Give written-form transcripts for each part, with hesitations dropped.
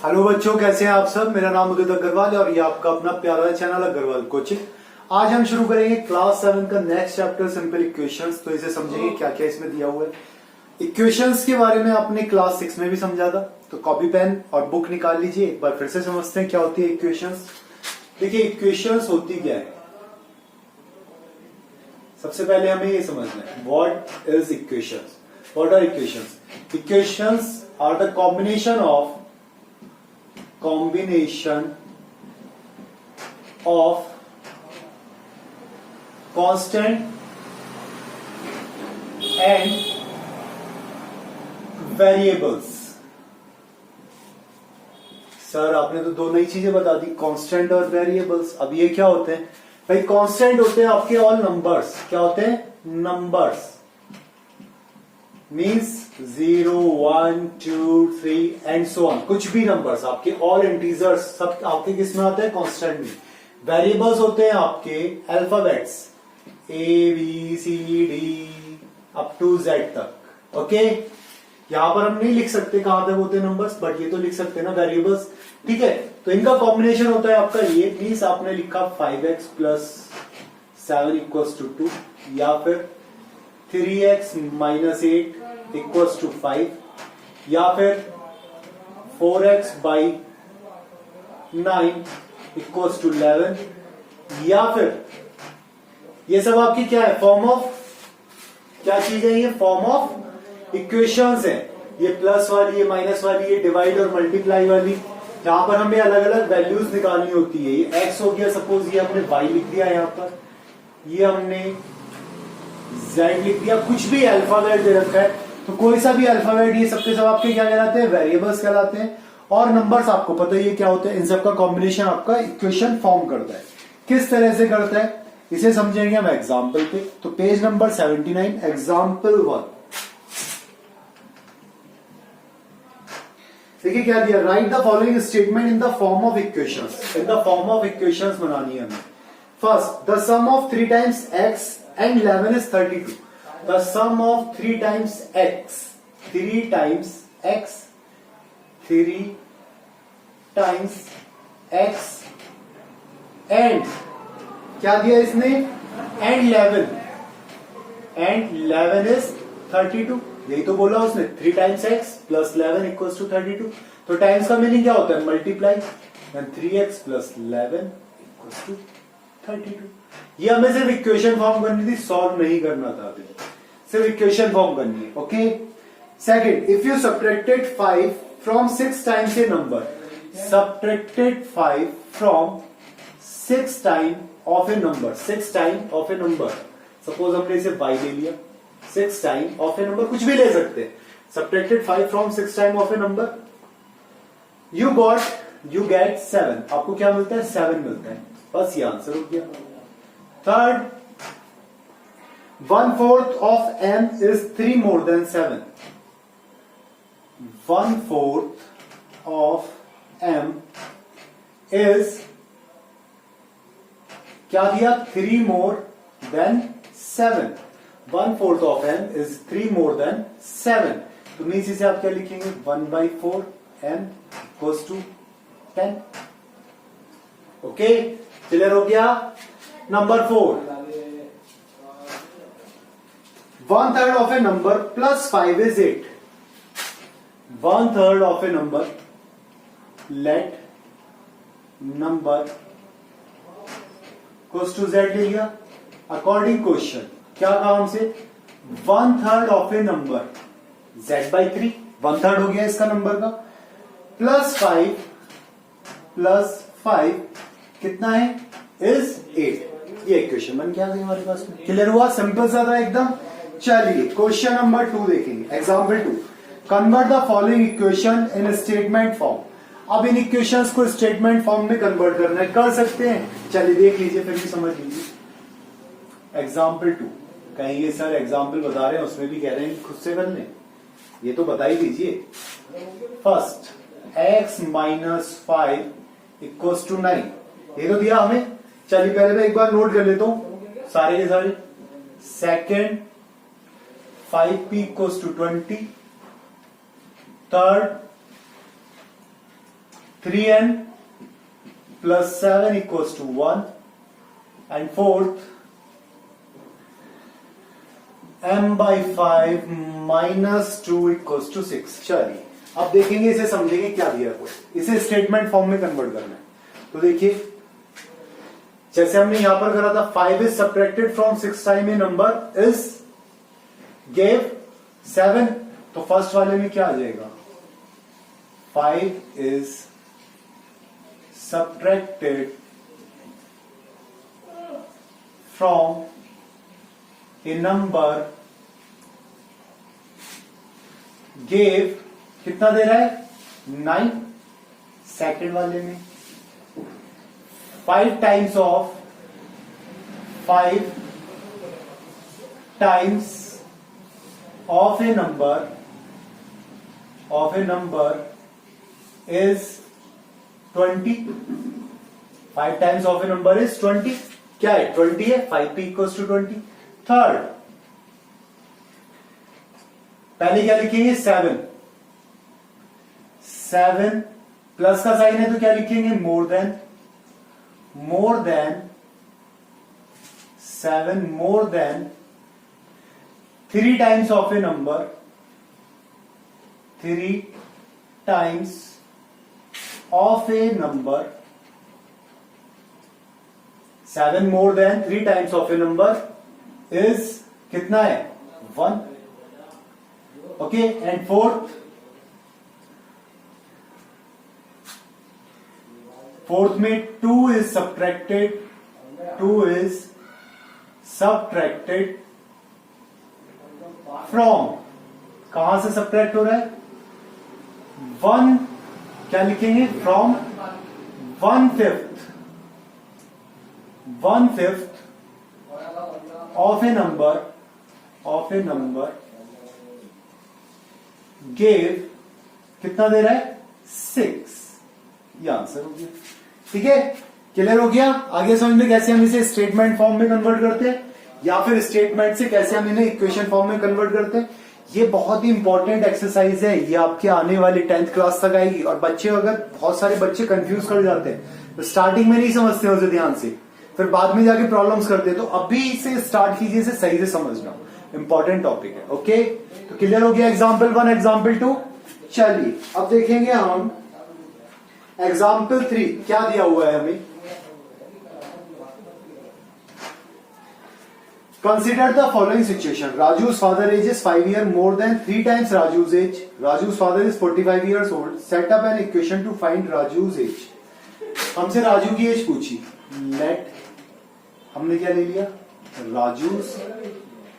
Hello बच्चों, कैसे हैं आप सब। मेरा नाम उदित अग्रवाल है और ये आपका अपना प्यारा चैनल अग्रवाल कोचिंग। आज हम शुरू करेंगे क्लास 7 का नेक्स्ट चैप्टर सिंपल इक्वेशंस। तो इसे समझेंगे क्या क्या इसमें दिया हुआ है। इक्वेशंस के बारे में आपने क्लास 6 में भी समझा था, तो कॉपी पेन और बुक निकाल लीजिए। एक बार फिर से समझते हैं क्या होती है इक्वेशंस। देखिए इक्वेशंस होती क्या है, सबसे पहले हमें ये समझना है what is equations. What are equations? Equations are the combination of constant and variables। Sir आपने तो दो नई चीजें बता दी, कांस्टेंट और वेरिएबल्स। अब ये क्या होते हैं भाई? कांस्टेंट होते हैं आपके ऑल नंबर्स। क्या होते हैं? Numbers means 0, 1, 2, 3 and so on. कुछ भी नंबर्स आपके ऑल इंटीजर्स सब आपके किस में आते हैं? कांस्टेंट में। वेरिएबल्स होते हैं आपके alphabets A B C D up to Z तक। ओके, यहां पर हम नहीं लिख सकते कहां तक होते हैं नंबर्स, बट ये तो लिख सकते हैं ना वेरिएबल्स। ठीक है, तो इनका कॉम्बिनेशन होता है आपका ये। मीन्स आपने लिखा 5x प्लस 7 इक्वल्स टू 2, या फिर 3x माइनस 8 इक्वल्स टू 5, या फिर 4x बाई 9 इक्वल्स टू 11, या फिर ये सब आपकी क्या है? फॉर्म ऑफ क्या चीज है? ये फॉर्म ऑफ इक्वेशंस है। ये प्लस वाली, ये माइनस वाली, ये डिवाइड और मल्टीप्लाई वाली। यहां पर हमें अलग अलग वैल्यूज निकालनी होती है। ये x हो गया, सपोज ये हमने y लिख दिया यहां पर, ये हमने z लिख दिया, कुछ भी अल्फाबेट दे रखा है, तो कोई सा भी अल्फाबेट ये सबके सब आपके क्या कहलाते हैं? वेरिएबल्स कहलाते हैं। और नंबर्स आपको पता ही है क्या होते हैं, इन सबका कॉम्बिनेशन आपका इक्वेशन फॉर्म करता है। किस तरह से करता है इसे समझेंगे हम एग्जाम्पल पे। तो पेज नंबर 79, एग्जाम्पल 1। देखिए क्या दिया, write the following statement in the form of equations. In the form of equations बनानी है हमें। First, the sum of 3 times x and 11 is 32. The sum of 3 times x, 3 times x, 3 times x and क्या दिया इसने? and 11 is 32। यही तो बोला उसने, 3 times x plus 11 equals to 32। तो टाइम्स का मीनिंग क्या होता है? Multiply. 3x plus 11 equals to 32। ये हमें सिर्फ इक्वेशन फॉर्म करनी थी, सॉल्व नहीं करना था अभी, सिर्फ इक्वेशन फॉर्म करनी है। Okay, second, if you subtracted 5 from 6 times A number, subtracted 5 from 6 time of A number, 6 time of A number, suppose हमने इसे y ले लिया, 6 टाइम ऑफ ए नंबर, कुछ भी ले सकते हैं। Subtracted 5 from 6 time of A number, you get 7। आपको क्या मिलता है? 7 मिलता है। बस ये आंसर हो गया। Third, 1/4 of m is 3 more than 7. 1/4 of m is क्या दिया? 3 more than 7। 1/4 of m is 3 more than 7। तो मीन्स इसे आप क्या लिखेंगे? 1/4 m equals to 10। Okay, clear हो गया। Number 4, 1/3 of a number plus 5 is 8। 1/3 of a number, let number goes to z ले लिया। अकॉर्डिंग क्वेश्चन क्या कहा हमसे? 1/3 of a number z/3, 1/3 हो गया इसका नंबर का, प्लस 5 कितना है? इज 8। ये इक्वेशन बन गया हमारे पास में। क्लियर हुआ? सिंपल सा था एकदम। चलिए क्वेश्चन नंबर 2 देखेंगे, example 2। Convert the following equation in statement form. अब इन इक्वेशंस को स्टेटमेंट फॉर्म में कन्वर्ट करना है, कर सकते हैं। चलिए देख लीजिए, फिर भी समझ लीजिए। एग्जाम्पल 2, कहेंगे सर एग्जाम्पल बता रहे हैं उसमें भी कह रहे हैं खुद से कर लें, ये तो बता ही दीजिए। First, x minus 5 equals to 9, ये तो दिया हमें। चलिए पहले मैं एक बार नोट कर लेता हूं सारे के सारे। Second, 5p equals to 20. Third, 3n plus 7 equals to 1 and fourth m by 5 minus 2 equals to 6। चलिए अब देखेंगे, इसे समझेंगे क्या दिया है, इसे स्टेटमेंट फॉर्म में कन्वर्ट करना है। तो देखिए जैसे हमने यहां पर करा था, 5 is subtracted from 6 time A number is gave 7, तो फर्स्ट वाले में क्या आ जाएगा, 5 is subtracted from A number gave, कितना दे रहा है 9। सेकंड वाले में 5 times of 5 times of A number is 20। 5 times of A number is 20। क्या है 20 है, 5p इक्वल्स टू 20। थर्ड पहले क्या लिखेंगे 7 प्लस का साइन है तो क्या लिखेंगे more than 7 more than 3 times of A number, 3 times of A number, 7 more than 3 times of A number is कितना है 1। ओके एंड फोर्थ में 2 इज सब्ट्रैक्टेड फ्रॉम, कहां से सब्ट्रैक्ट हो रहा है 1, क्या लिखेंगे from 1/5 of A number gave, कितना दे रहा है 6। ये आंसर हो गया। ठीक है, क्लियर हो गया। आगे समझ में कैसे हम इसे स्टेटमेंट फॉर्म में कन्वर्ट करते हैं या फिर स्टेटमेंट से कैसे हम इन्हें इक्वेशन फॉर्म में कन्वर्ट करते हैं। ये बहुत ही इंपॉर्टेंट एक्सरसाइज है, ये आपके आने वाली 10th क्लास तक आएगी। और बच्चे, अगर बहुत सारे बच्चे कंफ्यूज कर जाते हैं तो स्टार्टिंग में नहीं समझते उसे ध्यान से, फिर बाद में जाके प्रॉब्लम्स करते हैं। तो अभी से स्टार्ट कीजिए, इसे सही से समझना, इंपॉर्टेंट टॉपिक है। ओके, तो क्लियर हो गया एग्जाम्पल 1 एग्जाम्पल 2। चलिए अब देखेंगे हम एग्जाम्पल 3 क्या दिया हुआ है हमें। Consider the following situation, Raju's father age is 5 years more than 3 times Raju's age. Raju's father is 45 years old. Set up an equation to find Raju's age. हमसे राजू की एज पूछी, लेट हमने क्या ले लिया Raju's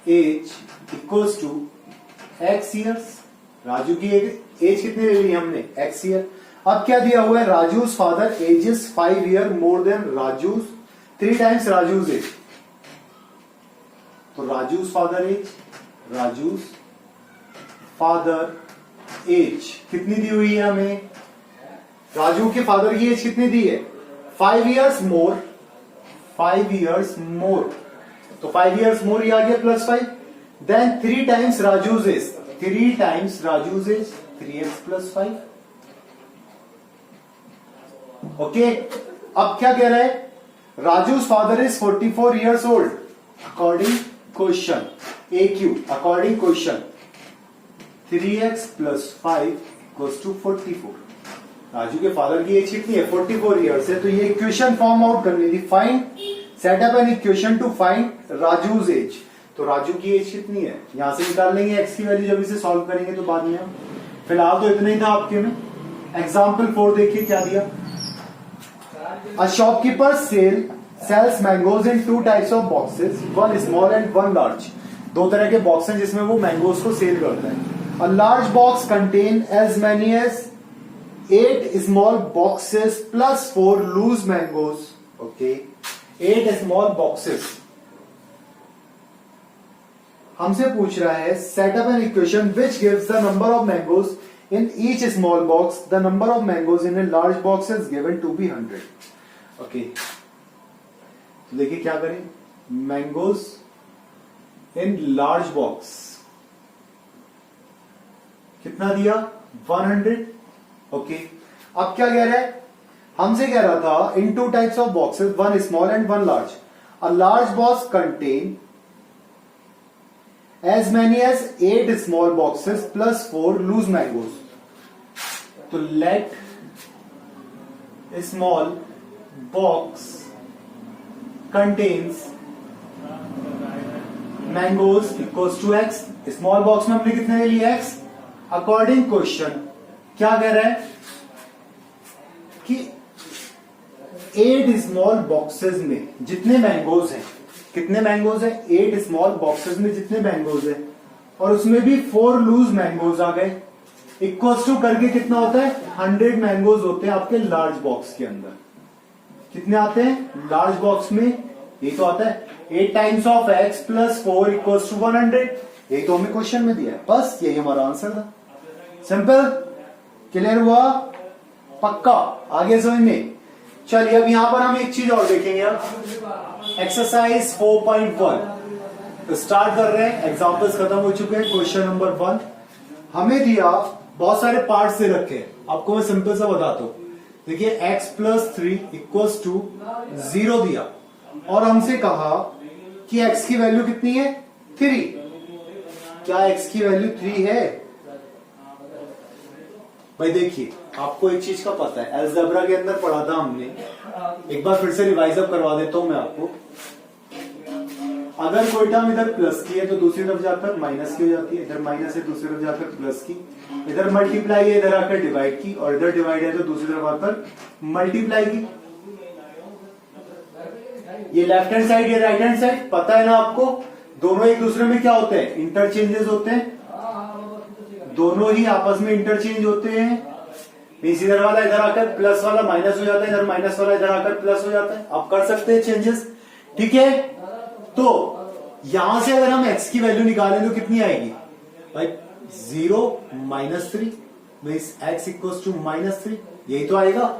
age equals to x years। Raju की as कितनी ले ली हमने x ईयर। अब क्या दिया हुआ है राजू's father age is 5 years more than Raju's 3 times Raju's age। तो राजू's फादर एज कितनी दी हुई है हमें, राजू के फादर की एज कितनी दी है 5 years more, 5 years more। तो 5 years more ये आ गया +5, then 3 times Raju's age, 3 times Raju's age 3x + 5। Okay, अब क्या कह रहा है Raju's father is 44 years old according question AQ, according question 3x + 5 = 44। Raju के फादर की एज कितनी है 44 ईयर्स है। तो ये इक्वेशन फॉर्म आउट करनी थी, find set up an equation to find Raju's age. तो राजू की एज कितनी है यहां से निकाल लेंगे x की वैल्यू, जब इसे सॉल्व करेंगे तो बाद में हम, फिलहाल तो इतना ही था आपके में। एग्जाम्पल 4 देखिए क्या दिया, a shopkeeper sells mangoes in 2 types of boxes, one small and one large। 2 तरह के बॉक्स हैं जिसमें वो मैंगोज को सेल करता है। A large box contain as many as 8 small boxes plus 4 loose mangoes। Okay, 8 small boxes। हमसे पूछ रहा है set up an equation which gives the number of mangoes in each small box, the number of mangoes in a large box is given to be 100। Okay, देखिए क्या करें, mangoes in large box कितना दिया 100। Okay, अब क्या कह रहा है, हमसे कह रहा था in two types of boxes, one small and one large, a large box contain as many as 8 small boxes plus 4 loose mangoes. तो let a small box contains mangoes equals to x. Small box में हमने कितने ले लिया x? According question क्या कह रहा है कि 8 स्मॉल बॉक्सेस में जितने मैंगोज हैं, कितने मैंगोज है? 8 स्मॉल बॉक्सेस में जितने मैंगोज है और उसमें भी 4 लूज मैंगोज आ गए, इक्वल्स टू करके कितना होता है? 100 मैंगोज होते हैं आपके लार्ज बॉक्स के अंदर। कितने आते हैं लार्ज बॉक्स में? ये तो आता है 8 times of x plus 4 equals to 100। यही तो हमें क्वेश्चन में दिया है, बस यही हमारा आंसर था। सिंपल, क्लियर हुआ? पक्का? आगे समझ में? चलिए अब यहां पर हम एक चीज और देखेंगे। अब एक्सरसाइज 4.1 तो स्टार्ट कर रहे हैं। एग्जांपल्स खत्म हो चुके हैं। क्वेश्चन नंबर 1 हमें दिया, बहुत सारे पार्ट्स दे रखे हैं, आपको मैं सिंपल सा बताता हूं। देखिए x प्लस 3 इक्वल्स टू 0 दिया और हमसे कहा कि x की वैल्यू कितनी है? 3। क्या x की वैल्यू 3 है? भाई देखिए, आपको एक चीज का पता है, अलजेब्रा के अंदर पढ़ा था हमने, एक बार फिर से रिवाइज अप करवा देता हूं मैं आपको। अगर कोई टर्म इधर प्लस की है तो दूसरी तरफ जाकर माइनस की हो जाती है, इधर माइनस है दूसरी तरफ जाकर प्लस की, इधर मल्टीप्लाई है इधर आकर डिवाइड की, और इधर डिवाइड है तो दूसरी तरफ आकर मल्टीप्लाई की। ये लेफ्ट हैंड साइड, ये राइट हैंड साइड, पता है ना आपको? दोनों एक दूसरे में क्या होते हैं? इंटरचेंजेस होते हैं, दोनों ही आपस में इंटरचेंज होते हैं। इधर वाला इधर आकर प्लस वाला माइनस हो जाता है, इधर माइनस वाला इधर आकर प्लस हो जाता है। आप कर सकते हैं चेंजेस, ठीक है? तो यहां से अगर हम x की वैल्यू निकालें तो कितनी आएगी भाई? 0 minus 3 means x equals to -3, यही तो आएगा।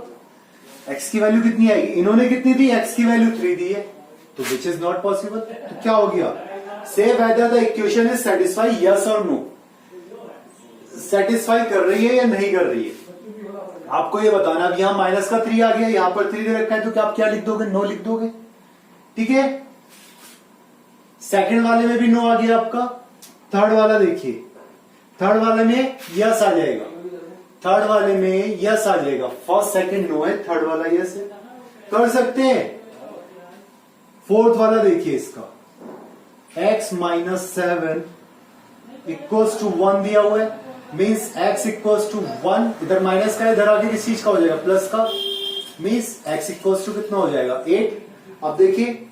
x की वैल्यू कितनी आएगी? इन्होंने कितनी दी? x की वैल्यू 3 दी है, तो विच इज नॉट पॉसिबल। तो क्या हो गया? से whether the equation is satisfy, yes और नो। सेटिस्फाई कर रही है या नहीं कर रही है, आपको ये बताना। अब यहां माइनस का 3 आ गया, यहां पर 3 दे रखा है, तो क्या आप क्या लिख दोगे? नो लिख दोगे, ठीक है? सेकंड वाले में भी नो आ गया आपका। थर्ड वाला देखिए, थर्ड वाले में यस आ जाएगा, थर्ड वाले में यस आ जाएगा। फर्स्ट सेकंड नो है, थर्ड वाला यस है, कर सकते हैं। फोर्थ वाला देखिए, इसका x माइनस 7 इक्वल्स टू 1 दिया हुआ है, मीन्स x इक्वल्स टू 1, इधर माइनस का इधर आगे किस चीज का हो जाएगा? प्लस का, मीन्स x इक्वल्स टू कितना हो जाएगा? 8। अब देखिए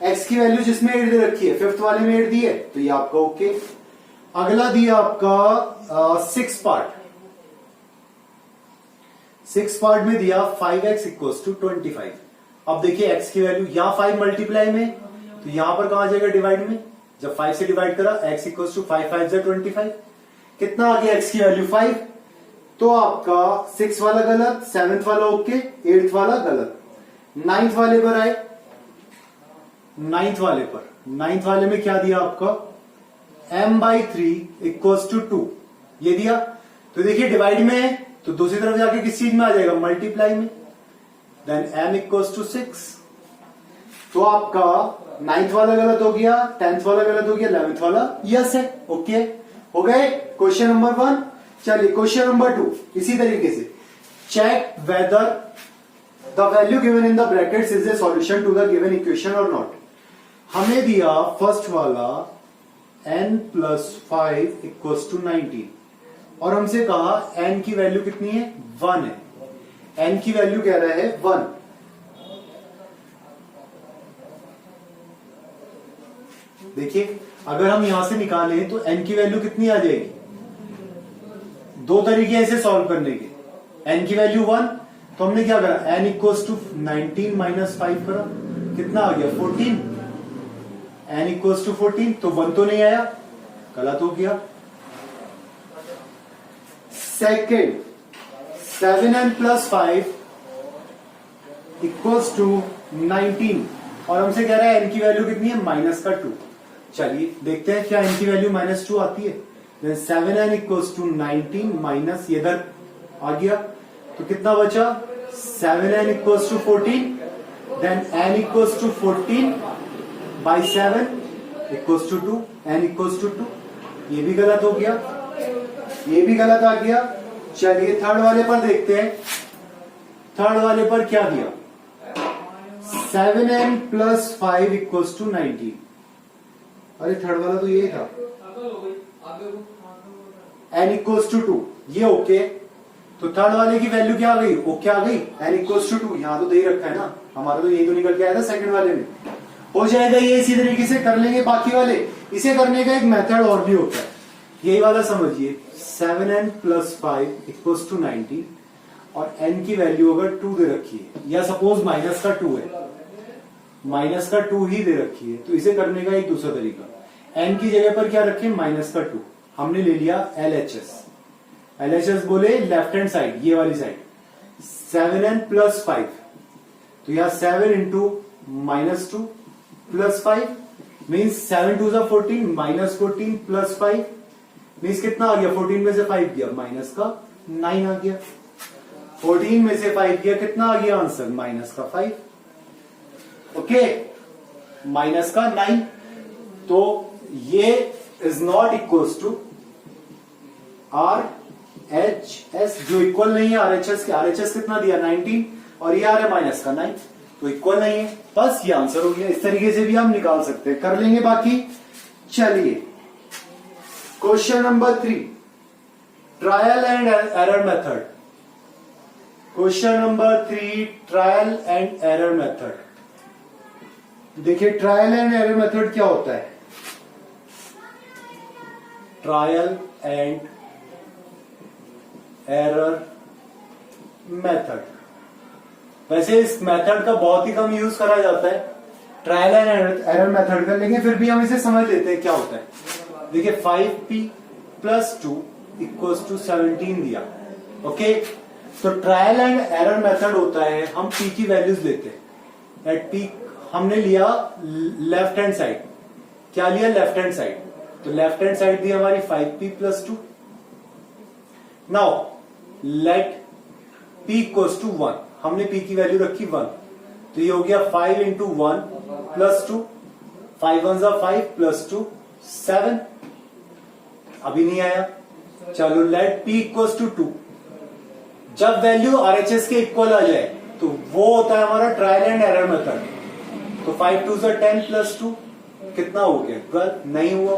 x की वैल्यू जिसमें 8 दे रखी है, फिफ्थ वाले में 8 दी है, तो ये आपका ओके। अगला दिया आपका 6 पार्ट, 6 पार्ट में दिया 5x इक्वल्स टू 25। अब देखिए x की वैल्यू यहां 5 मल्टीप्लाई में, तो यहां पर कहां जाएगा? डिवाइड में। जब 5 से डिवाइड करा, x इक्वल्स टू 5 5 जा 25, कितना आ गया x की वैल्यू? 5। तो आपका 6 वाला गलत, 7th वाला ओके, 8th वाला गलत। 9th वाले पर आए, 9th वाले पर, 9th वाले में क्या दिया आपका? m/3 इक्वल्स टू 2, ये दिया। तो देखिए डिवाइड में है, तो दूसरी तरफ जाके किस चीज में आ जाएगा? मल्टीप्लाई में। Then m equals to 6। तो आपका 9th वाला गलत हो गया, 10th वाला गलत हो गया, 11th वाला यस है, ओके हो गए। Question number 1। चलिए क्वेश्चन नंबर 2 इसी तरीके से, check whether the value given in the brackets is a solution to the given equation और नॉट। हमें दिया फर्स्ट वाला n प्लस 5 इक्वल्स टू 19 और हमसे कहा n की वैल्यू कितनी है? 1 है। n की वैल्यू कह रहा है 1। देखिए अगर हम यहां से निकालें तो n की वैल्यू कितनी आ जाएगी? दो तरीके ऐसे सॉल्व करने के। n की वैल्यू 1, तो हमने क्या करा? n इक्वल्स टू 19 माइनस 5 करा, कितना आ गया? 14। n इक्वल्स टू 14, तो 1 तो नहीं आया, गलत हो गया। Second, 7n plus 5 equals to 19 और हमसे कह रहा है n की वैल्यू कितनी है? माइनस का 2। चलिए देखते हैं क्या n की वैल्यू माइनस 2 आती है। 7n इक्वल्स टू 19 माइनस, ये इधर आ गया, तो कितना बचा 7n equals to 14, then n equals to 14 by 7 equals to 2, n equals to 2। ये भी गलत हो गया, ये भी गलत आ गया। चलिए थर्ड वाले पर देखते हैं। थर्ड वाले पर क्या दिया 7n प्लस 5 इक्वल्स टू 19। अरे थर्ड वाला तो ये था, n इक्वल्स टू 2, ये ओके। तो थर्ड वाले की वैल्यू क्या आ गई, ओके आ गई, n इक्वल्स टू 2। यहां तो दे रखा है ना, हमारा तो ये तो निकल के आया था सेकंड वाले में। हो जाएगा ये, इसी तरीके से कर लेंगे बाकी वाले। इसे करने का एक मेथड और भी होता है, यही वाला समझिए। 7n प्लस 5 इक्वल्स टू 19 और n की वैल्यू अगर 2 दे रखी है, या सपोज माइनस का 2 है, माइनस का 2 ही दे रखी है, तो इसे करने का एक दूसरा तरीका, n की जगह पर क्या रखें माइनस का 2। हमने ले लिया LHS, LHS बोले लेफ्ट हैंड साइड, ये वाली साइड। 7n प्लस 5, तो यहां 7 into minus 2 plus 5 means 7 2 14, minus 14 plus 5 means कितना आ गया, 14 में से 5 गया माइनस का 9 आ गया। 14 में से 5 गया, कितना आ गया आंसर माइनस का 5। ओके, माइनस का 9। तो ये is not equals to RHS, जो इक्वल नहीं है RHS के। RHS कितना दिया 19 और ये आ रहा है माइनस का 9, तो इक्वल नहीं है। बस ये आंसर हो गया। इस तरीके से भी हम निकाल सकते हैं, कर लेंगे बाकी। चलिए question number 3, trial and error method. Question number 3, trial and error method. देखिए ट्रायल एंड एरर मेथड क्या होता है। ट्रायल एंड एरर मेथड, वैसे इस मेथड का बहुत ही कम यूज करा जाता है, ट्रायल एंड एरर मेथड का, लेकिन फिर भी हम इसे समझ लेते हैं क्या होता है। देखिए 5p प्लस 2 इक्वल्स टू 17 दिया। ओके, तो ट्रायल एंड एरर मेथड होता है, हम p की वैल्यूज लेते हैं। एट p हमने लिया लेफ्ट हैंड साइड, क्या लिया लेफ्ट हैंड साइड, तो लेफ्ट हैंड साइड दी हमारी 5p plus 2। Now let p equals to 1, हमने p की वैल्यू रखी 1, तो ये हो गया 5 इंटू 1 प्लस 2, 5 1 5 प्लस 2 7। अभी नहीं आया, चलो लेट p इक्वल्स टू 2। जब वैल्यू RHS के इक्वल आ जाए तो वो होता है हमारा ट्रायल एंड एरर मेथड। तो 5 2 10 प्लस 2 कितना हो गया 12, नहीं हुआ।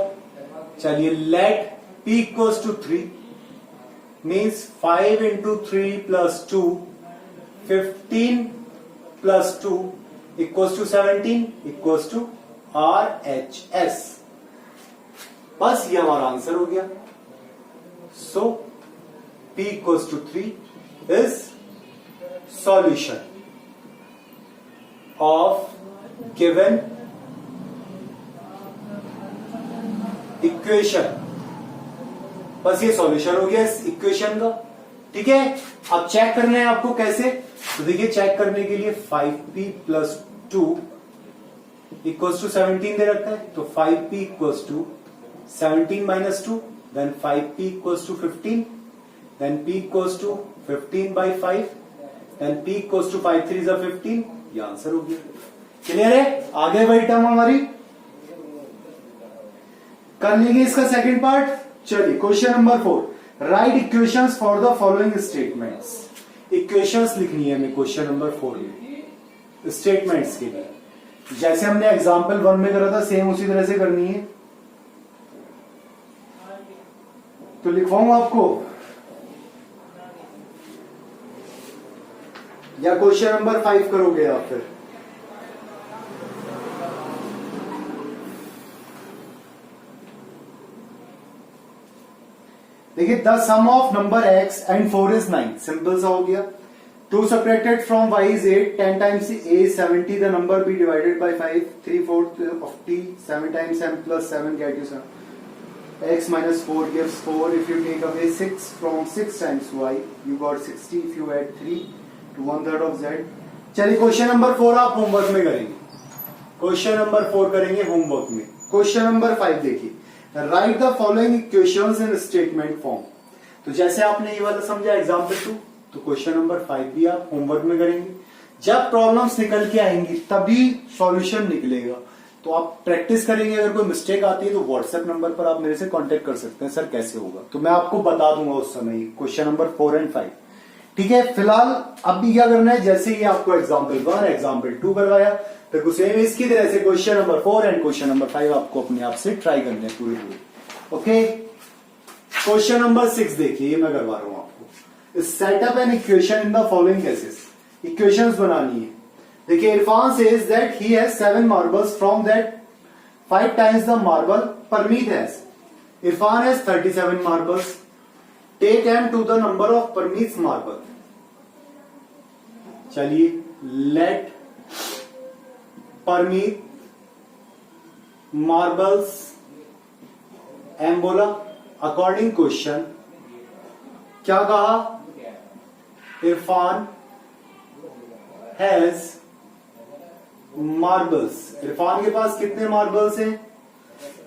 चलिए let p equals to 3 means 5 into 3 plus 2 15 plus 2 equals to 17 equals to RHS। बस ये हमारा आंसर हो गया। So p equals to 3 is solution of given equation। बस ये सॉल्यूशन हो गया इस इक्वेशन का। ठीक है, अब चेक करना है आपको कैसे, तो देखिए चेक करने के लिए 5p प्लस 2 इक्वल्स टू 17 दे रखा है, तो 5p equals to 17 minus 2, then 5p equals to 15, then p equals to 15 by 5, then p equals to 5 3 is 15। ये आंसर हो गया। क्लियर है, आगे वही टर्म हमारी कर लेंगे इसका सेकंड पार्ट। चलिए question number 4, right equations for the following statements. Equations लिखनी है हमें क्वेश्चन नंबर 4 में स्टेटमेंट्स के लिए। जैसे हमने एग्जांपल 1 में करा था सेम उसी तरह से करनी है। तो लिखवाऊं आपको या क्वेश्चन नंबर 5 करोगे आप फिर। देखिए the sum of number x and 4 is 9, simple सा हो गया। 2 separated from y is 8, 10 times a is 70, the number be divided by 5, 3/4 of t, 7 times m plus 7 get you 7. X minus 4 gives 4. If you take away 6 from 6 times y, you got 60. If you add 3 to 1/3 of z। चलिए question number 4 आप homework में करेंगे, question number 4 करेंगे homework में। Question number 5 देखिए, right the following equations in statement form. तो जैसे आपने ये वाला समझा एग्जांपल 2, तो क्वेश्चन नंबर 5 भी आप होमवर्क में करेंगे। जब प्रॉब्लम्स निकल के आएंगी तभी सॉल्यूशन निकलेगा। तो आप प्रैक्टिस करेंगे, अगर कोई मिस्टेक आती है तो व्हाट्सएप नंबर पर आप मेरे से कांटेक्ट कर सकते हैं, सर कैसे होगा, तो मैं आपको बता दूंगा उस समय क्वेश्चन नंबर 4 एंड 5। ठीक है, फिलहाल अब भी क्या करना है, जैसे ही आपको एग्जाम्पल 1 एग्जाम्पल 2 करवाया, फिर कुछ इसकी तरह से question number 4 and question number 5 आपको अपने आप से ट्राई करने पूरे पूरे। ओके, क्वेश्चन नंबर 6 देखिए, मैं करवा रहा हूं आपको। Set up an equation in the following cases, equations बनानी है। देखिए, Irfan says that he has 7 marbles from that 5 times the marble Parmeet has. Irfan has 37 marbles, take m to the number of Parmeet marble. चलिए, लेट परमीत मार्बल्स m बोला, according question क्या कहा, Irfan has marbles, Irfan के पास कितने marbles हैं,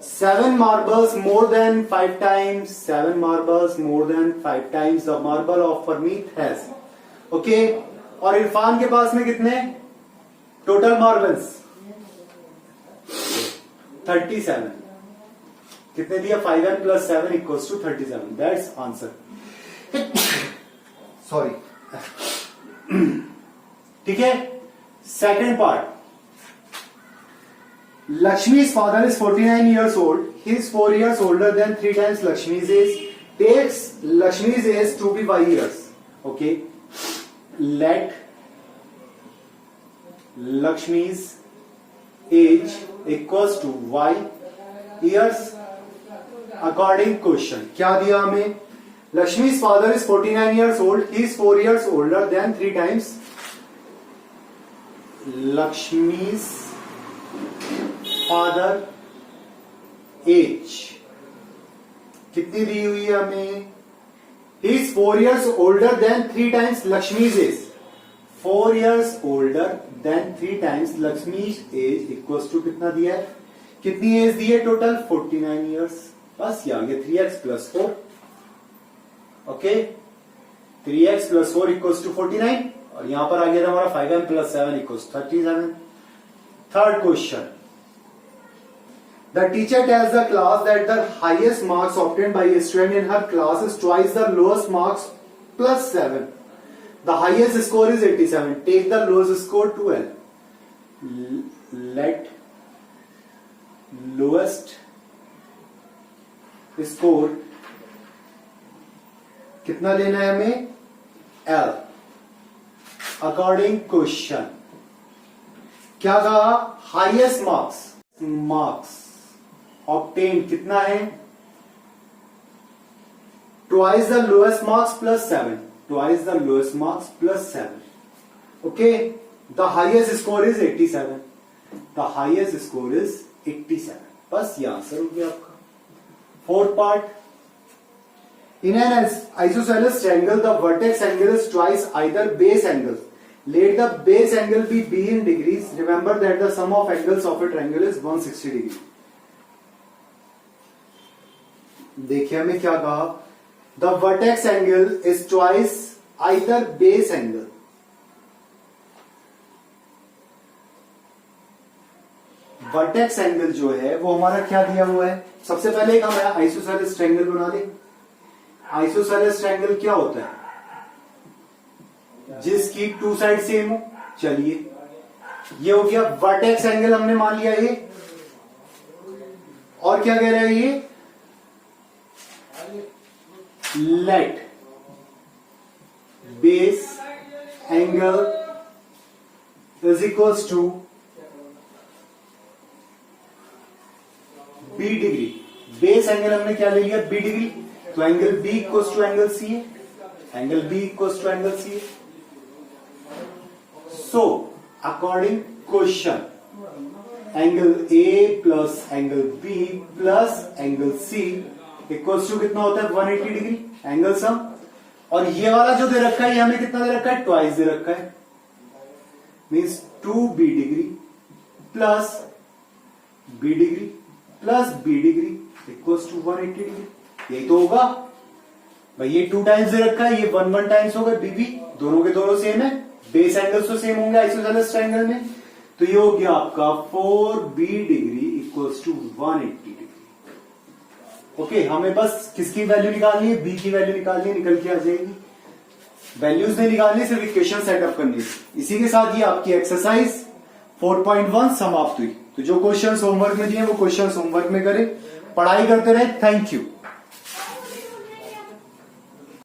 7 marbles more than 5 times, 7 marbles more than 5 times the marble of Parmeet has. Okay, और इरफान के पास में कितने टोटल मार्बल्स, 37। कितने दिया, 5m + 7 = 37। That's answer. सॉरी। ठीक है, second part. Lakshmi's father is 49 years old. He is 4 years older than 3 times Lakshmi's age. Takes Lakshmi's age to be y years. Okay. Let Lakshmi's age equals to y years according question. क्या दिया हमें, Lakshmi's father is 49 years old. He is 4 years older than 3 times Lakshmi's father age कितनी दी हुई है हमें, he is 4 years older than 3 times Lakshmi's age, 4 years older than 3 times Lakshmi's age equals to कितना दिया है, कितनी एज दी है टोटल, 49 years। बस ये आ गया 3x + 4। Okay, 3x + 4 equals to 49, और यहां पर आ गया था हमारा 5m + 7 = 37। Third question, the teacher tells the class that the highest marks obtained by a student in her class is twice the lowest marks plus 7. The highest score is 87. Take the lowest score 12. Let lowest score कितना लेना है हमें, L according question। क्या कहा, highest marks obtain कितना है, twice the lowest marks plus 7, twice the lowest marks plus 7। Okay, the highest score is 87, the highest score is 87। बस ये आंसर हो गया आपका। Fourth part, in an isosceles triangle the vertex angle is twice either base angle, let the base angle be b in degrees, remember that the sum of angles of a triangle is 160 degree। देखिए हमें क्या कहा, the vertex angle is twice either base angle, vertex angle जो है वो हमारा क्या दिया हुआ है, सबसे पहले एक हमारा आइसोसेलेस ट्रायंगल बना दे। आइसोसेलेस ट्रायंगल क्या होता है, जिसकी 2 साइड सेम हो। चलिए, ये हो गया वर्टेक्स एंगल, हमने मान लिया ये। और क्या कह रहा है ये, let base angle is equals to B degree. Base angle हमने क्या ले लिया, बी डिग्री, तो angle B equals to angle C है, angle B equals to angle C है। So, according question, angle A plus angle B plus angle C equals to कितना होता है, 180 डिग्री एंगल सम। और ये वाला जो दे रखा है, ये हमें कितना दे रखा है, ट्वाइस दे रखा है, means 2b degree plus b degree plus b degree equals to 180 degree. यही तो होगा, भाई ये 2 टाइम्स दे रखा है, ये 1 टाइम्स हो गए बीबी, दोनों के दोनों सेम है, बेस एंगल्स तो सेम होंगे आइसोसेलेस ट्रायंगल में। तो ये हो गया आपका 4b degree equals to 180 degree. Okay, हमें बस किसकी वैल्यू निकालनी है, बी की वैल्यू निकालनी है, निकल के आ जाएगी। वैल्यूज नहीं निकालनी, सिर्फ इक्वेशन सेटअप करनी है। इसी के साथ ये आपकी एक्सरसाइज 4.1 समाप्त हुई। तो जो क्वेश्चन होमवर्क में दिए वो क्वेश्चन होमवर्क में करें, पढ़ाई करते रहे। Thank you.